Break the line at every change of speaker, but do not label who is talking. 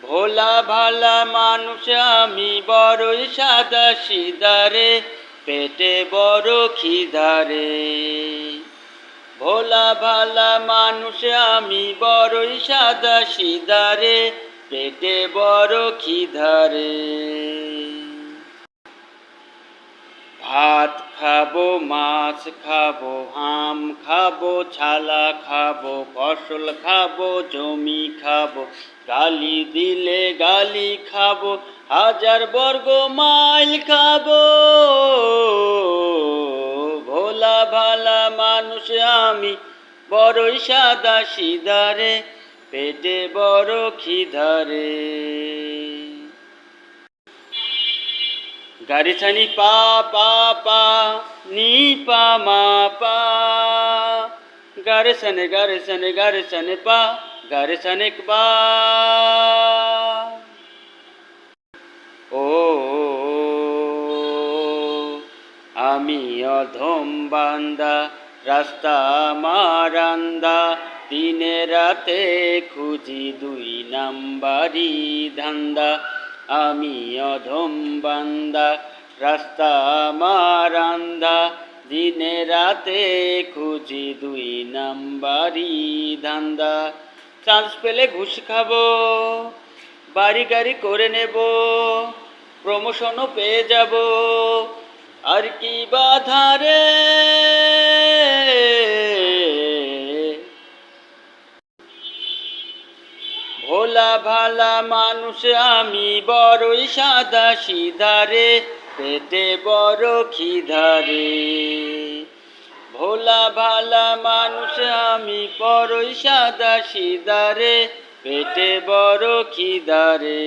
ভোলা ভালা মানুষ আমি বড়ই সাদা সিদারে, পেটে বড় খিদারে। ভোলা ভালা মানুষ আমি বড়ই সাদা সিদারে, পেটে বড় খিদারে। ভাত খাবো, মাছ খাবো, আম খাবো, ছালা খাবো, ফসল খাবো, জমি খাবো, গালি দিলে গালি খাবো, 1000 বর্গ মাইল খাবো। ভোলা ভালা মানুষ আমি বড়ই সাদা সিদারে, পেটে বড় খিদারে। গারিসানি পা পা পা নি পা মা পা, গারিসানে গারিসানে গারিসানে পা, গারিসানে বা। ও আমি অধম বান্দা, রাস্তা মারান্দা, দিনে রাতে খুঁজি 2 নাম্বারি ধান্দা। আমি অধম বান্দা, রাস্তা মারান্দা, দিনে রাতে খুঁজি 2 নাম্বারি ধান্দা। চান্স পেলে ঘুষ খাবো, বাড়ি গাড়ি করে নেব, প্রমোশনও পেয়ে যাব, আর কি বাধা রে। ভোলা ভালা মানুষ আমি বড়ই সাদা সিধারে, পেটে বড় খিদারে। ভোলা ভালা মানুষ আমি বড়ই সাদা সিধারে, পেটে বড় খিদারে।